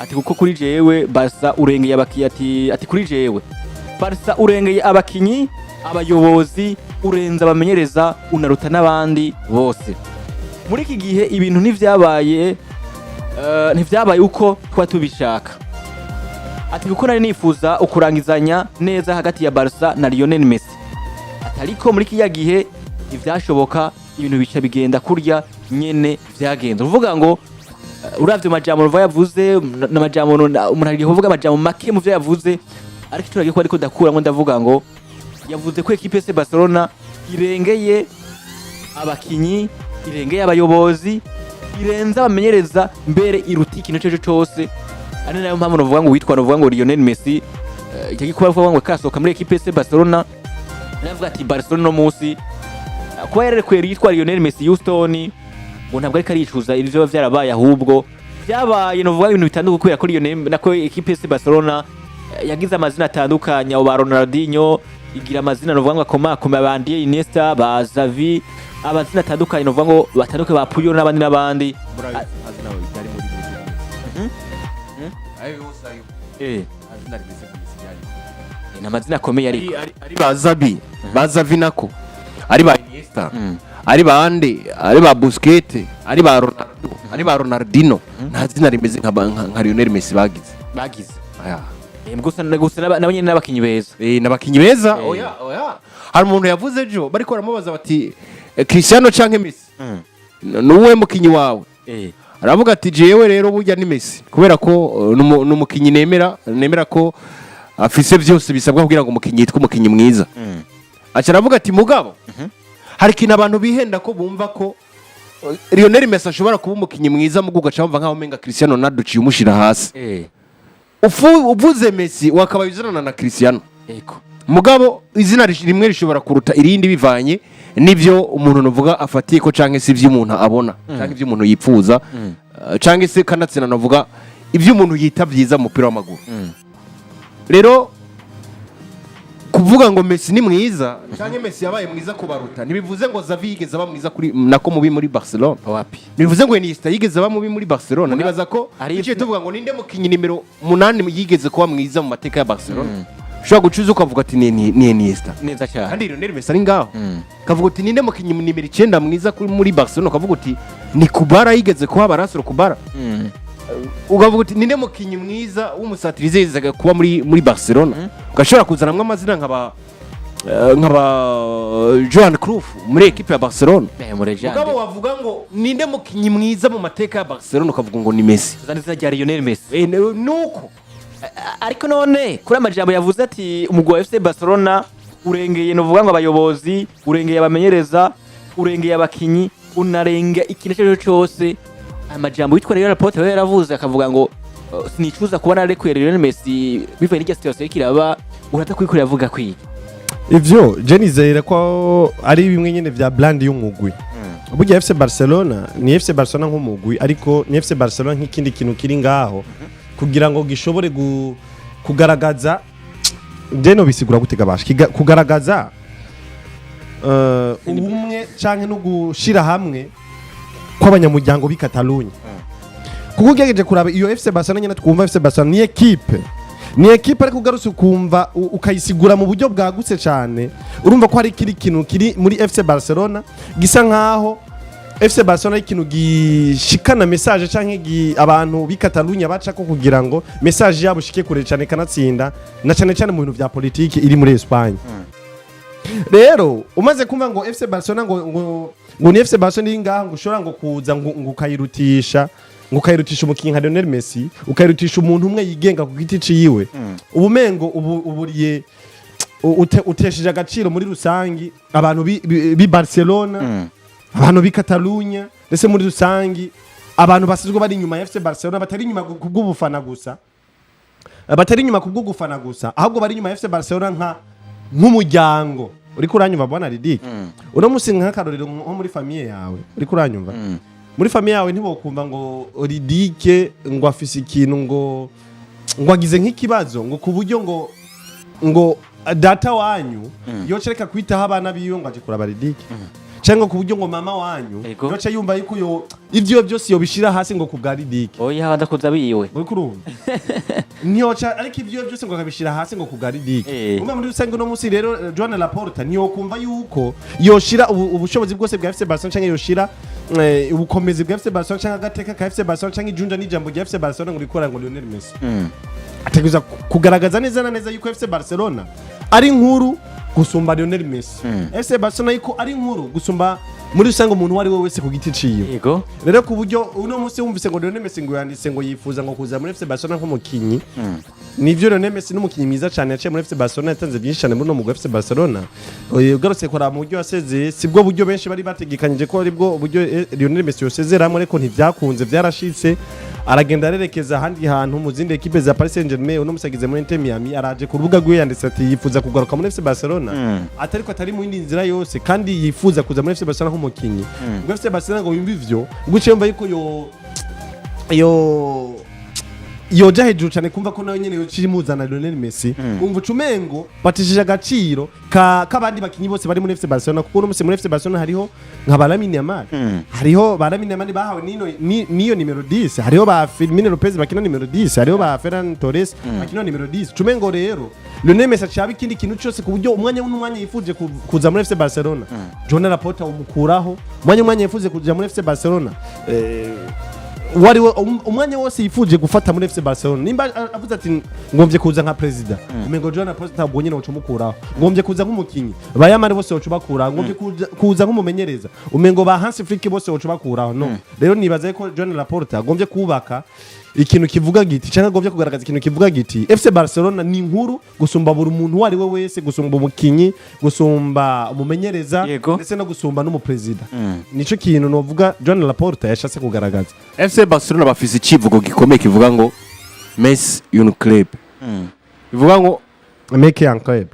ati kuko kuri jewe Barca urengeye abakinyi ati kuri jewe Barca urengeye abakinyi abayobozi urenza abamenyereza unaruta n'abandi bose muri iki gihe ibintu ntivyabaye uko twa tubishaka ati kuko nari nifuza ukurangizanya neza hagati ya Barca na Lionel Messi atariko muri kiya gihe ivyashoboka ibintu bica bigenda kurya nyene vyagenda uvuga ngo uravye majambo ruva yavuze n'amajambo umuntu agiye kuvuga amajambo make mu vyo yavuze ariko turagiye ko ariko dakuramwe ndavuga ngo yavuze ko equipe FC Barcelona irengeye abakinyi irengeye abayobozi irenza abamenyereza mbere iruti ikintu cyo cyose ari nayo mpamvu novuga ngo witwa ngo Lionel Messi cyagi kuba vuga ngo kasoka muri equipe FC Barcelona navuga ati Barcelona no munsi kuba yarekwera yitwa Lionel Messi Houston ngo ntabwo ariko aricuza ivyo vyarabaye ahubwo byabaye novuga ibintu bitandukanye kubera ko Lionel nako equipe FC Barcelona yagize amazina atandukanye abo ba Ronaldinho igira amazina novuga ngo akoma abandi Iniesta ba Xavi abazina atandukanye novuga ngo batanduke ba Puyol n'abandi azina bitari muri azina rimeze kumisigali n'amazina akomeye ari ba Xavi nako ari ba Iniesta ari ba Ande ari ba Busquets ari ba Ronaldo ari ba Ronaldinho nta zina rimeze nka Lionel Messi bagize aya gusa nabanye n'abakinyi beza n'abakinyi beza oya hari umuntu yavuze ejo bariko baramubaza bati Cristiano canke Messi nuwe mukinyi wawe aravuga ati jewe rero burya ni Messi kubera ko numukinyi nemera ko afise byose bisabwa kugira ngo umukinyi yitwe umukinyi mwiza aca aravuga ati mugabo hari kintu abantu bihenda ko bumva ko Lionel Messi ashobora kuba umukinyi mwiza mu gugaca bumva nkaho menga Cristiano Ronaldo ciye umushira hasi uvuze Messi wakabayizana na Cristiano mugabo izina rimwe rishobora kuruta irindi bivanye nivyo umuntu novuga afatiye ko canke se ivyo umuntu abona canke ivyo umuntu yipfuza canke se kanatsina novuga ivyo umuntu yita vyiza mu mupira w'amaguru rero kuvuga ngo Messi ni mwiza canke Messi yabaye mwiza kubaruta nibivuze ngo Xavi yigeze aba mwiza kuri nako mubi muri Barcelona wapi nibivuze ngo Iniesta yigeze aba mubi muri Barcelona nibaza ko igihe tuvuga ngo ninde mukinyi nimero 8 yigeze kuba mwiza mu mateka ya Barcelona ushobora gucuza ukavuga ati ni Iniesta neza cyane kandi Lionel Messi ari ngaho kavuga uti ninde mukinyi nimero 9 mwiza kuri muri Barcelona kavuga uti ni Kubara yigeze kuba Barasro Kubara ugavuga uti ninde mukinyi mwiza w'umusatirize yizaga kuba muri Barcelona ugashobora kuzanamwe amazina nkaba Johan Cruyff muri equipe ya Barcelona ugabo wavuga ngo ninde mukinyi mwiza mu mateka ya Barcelona ukavuga ngo ni Messi zanitse rya Lionel Messi nuko ariko none kuri amajambo yavuze ati umugwi wa FC Barcelona urengeye novuga ngo abayobozi urengeye abamenyereza urengeye abakinyi unarenga ikintu cyose amajambo witwa rero Laporta yaravuze akavuga ngo sinicuza kubona arekuye Lionel Messi bivaye n'icyo situation kiraba urata kwikorera avuga kwiki ivyo Jenizera ko ari bimwe nyene vya brand y'umugwi burya FC Barcelona ni FC Barcelona nk'umugwi ariko ni FC Barcelona nk'ikindi kintu kiri ngaho kugira ngo gishobore kugaragaza deno bisigura gutega bashi kugaragaza ubumwe canke no gushira hamwe kw'abanyamuryango bi Catalogne kuko ugejeje kuraba iyo FC Barcelona nyene twumva FC Barcelona ni equipe ariko ugarutse ukumva ukayisigura mu buryo bwagutse cyane urumva ko hari kintu kiri muri FC Barcelona gisa nkaho FC Barcelona ikintu gishikana message canke abantu bi Catalogne baca ko kugira ngo message yabo shike kure cyane kanatsinda na cyane mu bintu vya politiki iri muri Espagne rero umaze kumva ngo FC Barcelona ngo ni FC Barcelona ingaha ngo ushobora ngo kuza ngo ukayirutisha umukinyi nka Lionel Messi ukayirutisha umuntu umwe yigenga ku giti ciwe ubumengo uburiye uteshije agaciro muri rusangi abantu bi Barcelona abantu bi Catalogne ndetse muri rusangi abantu basizwe bari inyuma ya FC Barcelona batari inyuma kubw'ubufana gusa ahubwo bari inyuma ya FC Barcelona nk'umuryango uri kuranyumva bwana Ridike uno musi nk'akarorero nko muri famille yawe uri kuranyumva muri famille yawe ntibokumva ngo Ridike ngo afise ikintu ngo agize nk'ikibazo ngo kuburyo ngo data wanyu yocereka kwitaho abana biyo ngo aje kuraba Ridike cyangwa ku buryo ngo mama wanyu yoca yumva yuko ivyo byose yobishira hasi ngo kubwa Ridike oya badakoza biwe uri kurumva ntiyoca ariko ivyo byose ngo akabishira hasi ngo kubwa Ridike umwe muri rusange no musi rero Joan Laporta ntiyokumva yuko yoshira ubushobozi bwose bwa FC Barcelona cyangwa yoshira ubukomezi bwa FC Barcelona cyangwa agateka ka FC Barcelona cyangwa ijunja n'ijambo rya FC Barcelona ngo rikora ngo Lionel Messi ateguza kugaragaza neza na neza yuko FC Barcelona ari nkuru gusumba Lionel Messi FC Barcelona yuko ari nkuru gusumba muri rusange umuntu wari we wese ku giti ciyo yego rero ku buryo uno munsi wumvise ngo Lionel Messi ngo yanditse ngo yifuza ngo kuza muri FC Barcelona nk'umukinyi nivyo Lionel Messi n'umukinyi mwiza cyane yaciye muri FC Barcelona yatanze byinshi cyane muri no mu FC Barcelona ugarutse kora mu buryo yasezeye sibwo buryo benshi bari bategekanyije ko ari bwo buryo Lionel Messi yosezeramo ariko ntivyakunze vyarashitse aragenda arerekeza ahandi hantu mu zindi equipe za Paris Saint-Germain uno musagize muri Inter Miami araje ku rubuga rwe yanditse ati yifuza kugaruka muri FC Barcelona atariko atari mu yindi nzira yose kandi yifuza kuza muri FC Barcelona nk'umukinyi ngo FC Barcelona ngo yumva ivyo guce yumva yuko yoja hejuru cyane kumva ko nawe nyene yociri muzana Lionel Messi umva ucumengo batishije agaciro kabandi bakinyi bose bari muri FC Barcelona kuko no muri FC Barcelona hariho nka Lamine Yamal hariho Lamine Yamal bahawe niyo numero 10 hariho ba Firmino Lopez bakina numero 10 hariho ba Ferran Torres bakina numero 10 ucumengo rero Lionel Messi acabe ikindi kintu cyose ku buryo umwanya yifuje kuza muri FC Barcelona Joan Laporta umukuraho umwanya yifuje kuja muri FC Barcelona wari umwanya wose yifuje gufata muri FC Barcelona nimba avuze ati ngomvye kuza nka president umengo Joan Laporta ntabwo nyine uco mukuraho ngomvye kuza nk'umukinyi bayamare bose uco bakuraho ngomvye kuza nk'umumenyereza umengo ba Hans Flick bose uco bakuraho no rero nibaza ko Joan Laporta ngomvye kubaka ikintu kivuga giti cyangwa ngomvye kugaragaza ikintu kivuga giti FC Barcelona ni nkuru gusumba buri muntu wari we wese gusumba umukinyi gusumba umumenyereza ndetse no gusumba n'umupresident nico kintu novuga Joan Laporta yashatse kugaragaza FC Barcelona bafise ikivugo gikomeye kivuga ngo Messi un club bivuga ngo make un club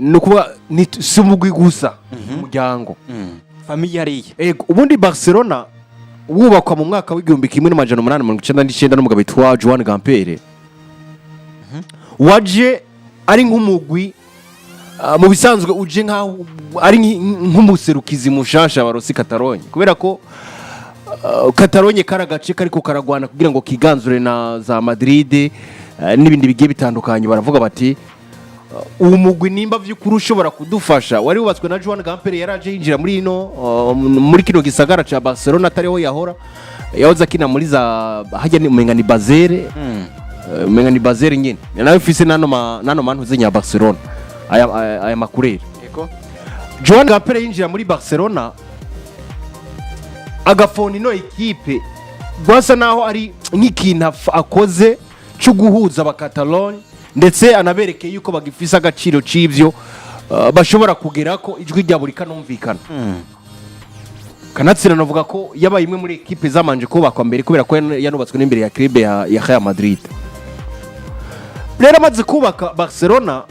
nukuvuga ni sumugwi gusa umuryango famille yariye ubundi Barcelona wubakwa mu mwaka w'igihumbi kimwe n'amajana 899 n'umugabo witwa Joan Gamper waje ari nk'umugwi mu bisanzwe uje nkaho ari nk'umuserukizi mushasha wa Rossi Catalogne kubera ko Catalogne karagace kariko karagwana kugira ngo kiganzure na za Madrid n'ibindi bigiye bitandukanye baravuga bati uwo mugwi nimba vy'ukuri ushobora kudufasha wari wubatswe na Joan Gamper yaraje yinjira muri kino gisagara ca Barcelona atariho yahora yahoze akina muri za hajya ni umenga ni Bazere nyene nawe ufise nano mantu zenya Barcelona aya makurere Joan Gamper yinjira muri Barcelona agafona ino equipe gwasa naho ari nk'ikintu akoze cyo guhuza abakatalogne ndetse anaberekeye yuko bagifisa agaciro c'ivyo bashobora kugera ko ijwi rya buri kanumvikana kanatsira navuga ko yabaye imwe muri equipe zamanje ko bakwa mbere kubera ko yanubatswe n'imbere ya club ya Real Madrid rero amaze kubaka Barcelona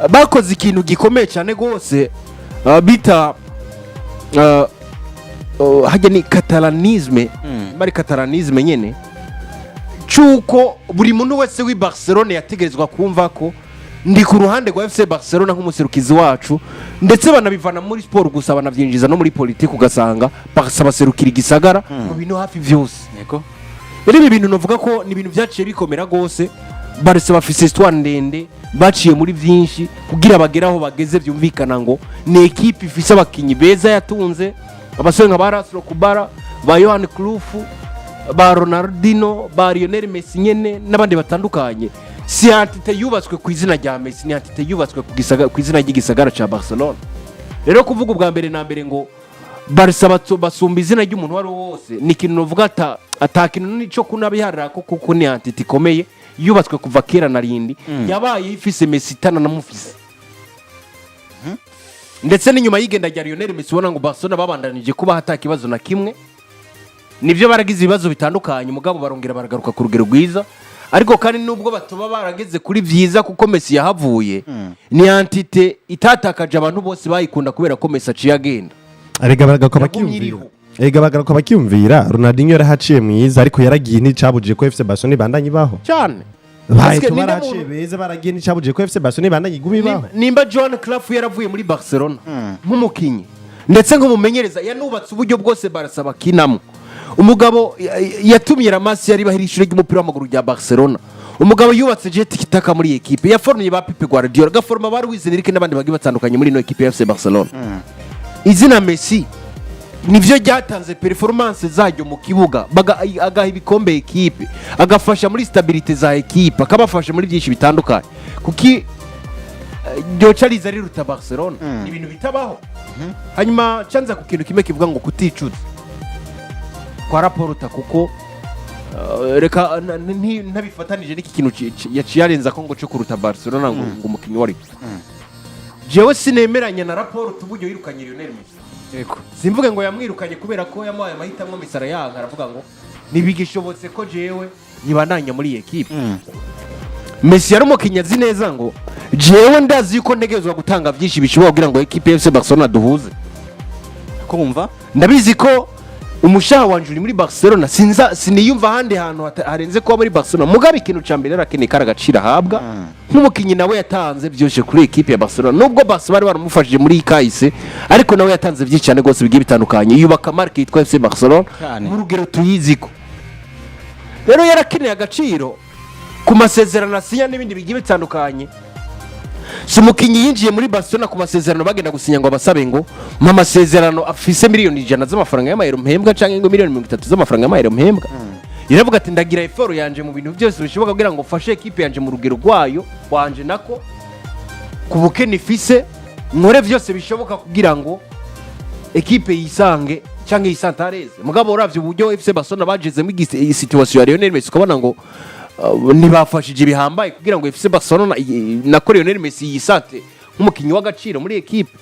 bakoze ikintu gikomeye cyane gose bita hajya ni catalanisme bari catalanisme nyene cyuko buri muntu wese wi Barcelona yategerezwa kumva ko ndi ku ruhande rwa FC Barcelona nk'umuserukizi wacu ndetse banabivana muri sport gusa banavyinjiza no muri politique ugasanga baserukira igisagara mu bintu hafi vyose yego rero ibi bintu novuga ko ni ibintu byaciye bikomera gose Barca bafise histoire ndende baciye muri vyinshi kugira bageraho bageze byumvikana ngo ni equipe ifise abakinyi beza yatunze abasore nka Barasro Kubara ba Johan Cruyff ba Ronaldinho ba Lionel Messi nyene n'abandi batandukanye si antite yubatswe ku izina rya Messi ni antite yubatswe ku izina ry'igisagara ca Barcelona rero kuvuga ubwa mbere na mbere ngo Barca basumba izina ry'umuntu wari wose ni kintu novuga atakintu nico kunabiharira ko kuko ni antite ikomeye yubatswe kuva kera na rindi yabaye ifise Messi tana na mufise ndetse n'inyuma y'igenda rya Lionel Messi ubona ngo Barcelona babandanije kuba hatakibazo na kimwe nivyo baragize ibibazo bitandukanye mugabo barongera baragaruka ku rugero rwiza ariko kandi nubwo batoba barageze kuri vyiza kuko Messi yahavuye ni antite itatakaje abantu bose bayikunda kubera ko Messi aciye agenda Ega bagaruka bakiyumvira Ronaldinho yarahaciye mwiza ariko yaragiye nticabujije ko FC Barcelona ibandanye baho cyane baje baraciye beza baragiye nticabujije ko FC Barcelona ibandanye iguma ibaho nimba Johan Cruyff yaravuye muri Barcelona nk'umukinyi ndetse nk'umumenyereza yanubatse uburyo bwose barasaba kinamo umugabo yatumye Ramasi yari bahirishije ry'umupira w'amaguru rya Barcelona umugabo yubatse jet kitaka muri equipe yaformye ba Pepe Guardiola gaforma bari wizenirike n'abandi bagi batandukanye muri no equipe ya FC Barcelona izina Messi nivyo ryatanze performance zajyo mu kibuga agaha ibikombe equipe agafasha muri stabilité za equipe akabafasha muri byinshi bitandukanye kuki Ryochariza riruta Barcelona ibintu bitabaho hanyuma canza ku kintu kimwe kivuga ngo kuticuza kwa Laporta kuko reka ntabifatanije n'iki kintu yaciyarenza ko ngo cyo kuruta Barcelona ngo umukinyi wari jewe sinemeranya na Laporta uburyo yirukanye Lionel Messi yego simvuge ngo yamwirukanye kubera ko yamuhaye amahitamo misara yanga aravuga ngo nibigishobotse ko jewe nibandanya muri iyi equipe Messi yari umukinyi azi neza ngo jewe ndazi yuko ntegerezwa gutanga byinshi bishobora kugira ngo equipe ya FC Barcelona duhuze kumva ndabizi ko umushaha wanje uri muri Barcelona siniyumva handi hantu harenze ko muri Barcelona mugabe ikintu cyambere arakeneye karagacira habwa nk'umukinyi nawe yatanze byoshe kuri equipe ya Barcelona nubwo Barca bari baramufashije muri KUVA ariko nawe yatanze byinshi cyane gose bigiye bitandukanye yubaka marque yitwa FC Barcelona mu rugero tuyiziko rero yarakeneye agaciro ku masezerano asinya n'ibindi bigiye bitandukanye Sumukinyi yinjiye muri Barcelona ku masezerano bagenda gusinya ngo abasabe ngo mu masezerano afise miliyoni 100 z'amafaranga y'amayero mpembwa canke ngo miliyoni 30 z'amafaranga y'amayero mpembwa iravuga ati ndagira effort yanje mu bintu byose bishoboka kugira ngo fashe equipe yanje mu rugero rwayo wanje nako kubukene ifise nkore byose bishoboka kugira ngo equipe yisange canke yisantareze mugabo uravye uburyo FC Barcelona bageze mu situation ya Lionel Messi ukabona ngo nibafashije bihambaye kugira ngo FC Barcelona na Lionel Messi yisate nk'umukinyi w'agaciro muri equipe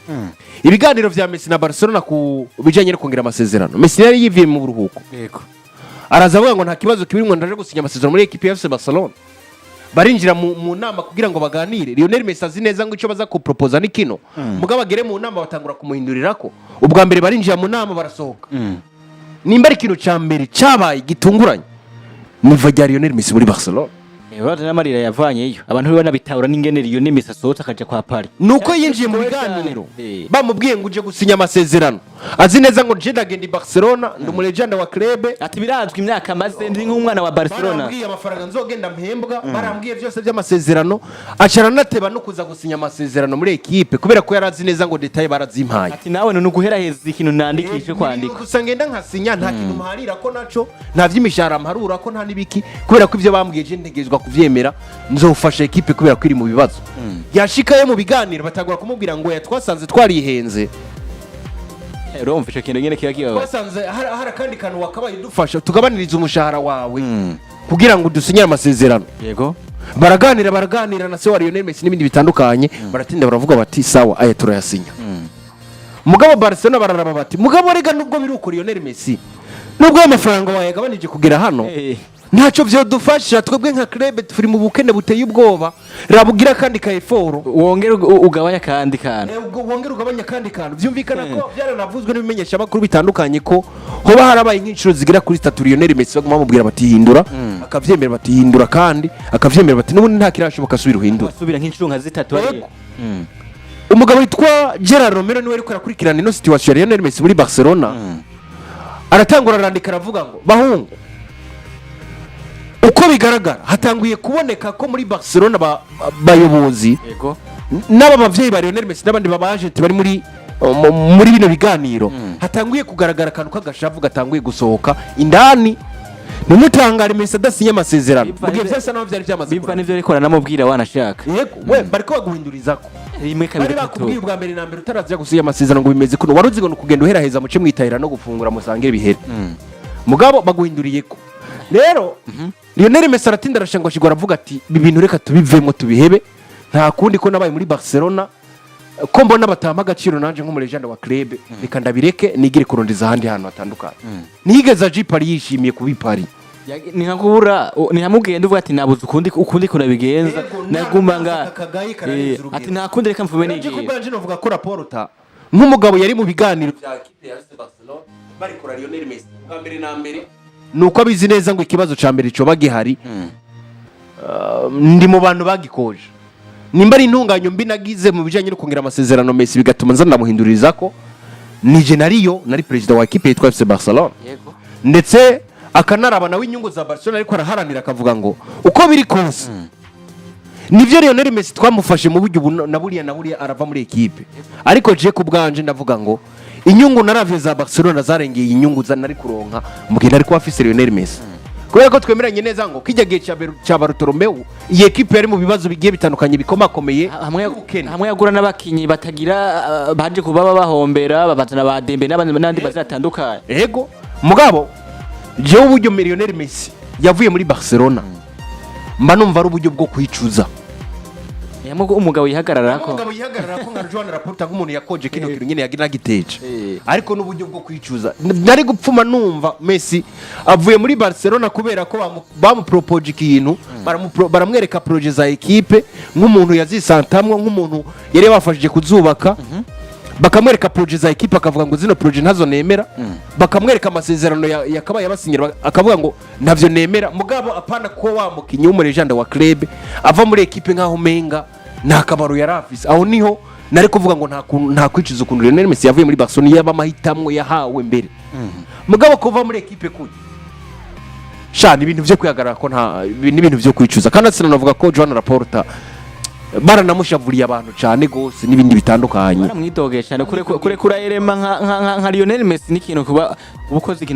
ibiganiro vya Messi na Barcelona ku bijanye no kongera amasezerano Messi yari yiviye mu buruhuko yego araza avuga ngo nta kibazo kibiri ngo ndaje gusinya amasezerano muri equipe ya FC Barcelona barinjira mu nama kugira ngo baganire Lionel Messi azi neza ngo ico baza ku propose ni kino mugabo agere mu nama batangura kumuhindurirako ubwa mbere barinjira mu nama barasohoka nimba ari kino cyambere cyabaye gitunguranye niva rya Lionel Messi muri Barcelona Ewa marira yavanyeyo abantu bibona bitahura n'ingene Lionel Messi asohotse akaja kwa Paris nuko yinjiye mu biganiro bamubwiye ngo uje gusinya amasezerano azi neza ngo je ndagenda Barcelona ndumulegenda wa club ati birazwi imyaka amaze ndi nk'umwana wa Barcelona barambwiye amafaranga nzogenda mpembwa barambwiye byose by'amasezerano acara nateba no kuza gusinya amasezerano muri equipe kubera ko yarazi neza ngo detail barazimpaye ati nawe no guheraheza ikintu nandikije kwandika gusa ngenda nkasinya nta kintu mparira ko naco nta vy'imishara mparura ko nta nibiki kubera ko ivyo bambwiye je ntegezwa kuvyemera nzofasha equipe kubera ko iri mu bibazo yashikaye mu biganiro batagura kumubwira ngo yatwasanze twarihenze urumva ico kintu nyene kiyagiye twasanze hari kandi kantu wakabaye dufasha tugabaniriza umushahara wawe kugira ngo dusinyire amasezerano yego baraganira na se wa Lionel Messi n'ibindi bitandukanye baratinda baravuga bati sawa aya turayasinya mugabo Barcelona bararaba bati mugabo rega nubwo biruko Lionel Messi nubwo amafaranga wayagabanije kugera hano ntacyo byo dufasha twebwe nka club turi mu bukene buteye ubwoba rabugira kandi ka effort wongera ugabanya kandi wongera ugabanya kandi byumvikana ko byaranavuzwe n'ibimenyesha bakuru bitandukanye ko hoba harabaye nk'inshuro zigira kuri 3 Lionel Messi baguma mubwira bati hindura akavyemera bati hindura kandi akavyemera bati n'ubundi nta kirashoboka subira uhindura subira nk'inshuro nka 3 ari umugabo witwa Gerard Romero niwe ariko arakurikirana ino situation ya Lionel Messi muri Barcelona aratangura arandika aravuga ngo bahungu uko bigaragara hatanguye kuboneka ko muri Barcelona bayobozi yego n'aba bavyeyi ba Lionel Messi n'abandi babaje bari muri bino biganiro hatanguye kugaragara kantu kagashavu gatanguye gusohoka indani nimutangara Messi adasinya amasezerano mugihe byose naho byari byamaze biva nivyo ariko aranamubwira wanashaka yego we bariko baguhindurizako rimwe kabiri bakubwiye ubwa mbere na mbere utaraza gusinya amasezerano ngo bimeze kuno waruzi ngo kugenda uheraheza muce mwitahira no gufungura musangire bihere mugabo baguhinduriyeko rero Lionel Messi aratinda arashangwa shigwa aravuga ati ibintu reka tubivemo tubihebe nta kundi ko nabaye muri Barcelona ko mbona batama agaciro nanje nk'umulegenda wa club reka ndabireke nigire kurondeza handi hantu hatandukanye nigeza ji Paris yishimiye kubi Paris ni nkakubura ni hamugenda uvuga ati nabuze ukundi kunabigenza nagumanga ati nta kundi reka mvume nigiye kubanje novuga ko Laporta nk'umugabo yari mu biganiro bya equipe ya Barcelona bari kora Lionel Messi bwa mbere na mbere nuko abizi neza ngo ikibazo ca mbere cyo bagihari ndi mu bantu bagikoje nimba ari intunganyo mbi nagize mu bijanye no kongera amasezerano Messi bigatuma nza ndamuhinduriza ko nije nariyo nari president wa equipe yitwa FC Barcelona yego ndetse akanaraba nawe inyungu za Barcelona ariko araharanira akavuga ngo uko biri kose nivyo Lionel Messi twamufashe mu buryo na buriya arava muri equipe ariko je kubwanje ndavuga ngo inyungu naravye za Barcelona zarengeye inyungu za nari kuronka mugenda ariko afise Lionel Messi kubera ko twemeranye neza ngo kijya gihe cya Bartomeu iyi equipe yari mu bibazo bigiye bitandukanye bikomakomeye hamwe yagura n'abakinyi batagira baje kuba bahombera babazana ba Dembe n'abandi bazatandukanye yego mugabo je uburyo Lionel Messi yavuye muri Barcelona mba numva ari uburyo bwo kwicuza umugabo yihagarara ko nka Joan Laporta nk'umuntu yakoje kino kintu nyene yagira giteje ariko n'uburyo bwo kwicuza nari gupfuma numva Messi avuye muri Barcelona kubera ko bamupropose ikintu baramwereka projet za equipe nk'umuntu yazisantamwe nk'umuntu yari bafashije kuzubaka bakamwereka projet za equipe akavuga ngo zino projet ntazo nemera bakamwereka amasezerano yakaba yabasinyira akavuga ngo ntavyo nemera mugabo apana ko wamukinyi w'umurejande wa club ava muri equipe nkaho menga nta kamaro yarafise aho niho nari kuvuga ngo nta kwicuza ukuntu Lionel Messi yavuye muri Barcelona yaba mahitamwo yahawe mbere mugabo kuva muri equipe kuri sha ni ibintu byo kwihagarara ko nta ibintu byo kwicuza kandi sinanavuga ko Joan Laporta baranamushavuriye abantu cyane gose n'ibindi bitandukanye baramwidogesha kure kura erema nka Lionel Messi n'ikintu kuba ubukoze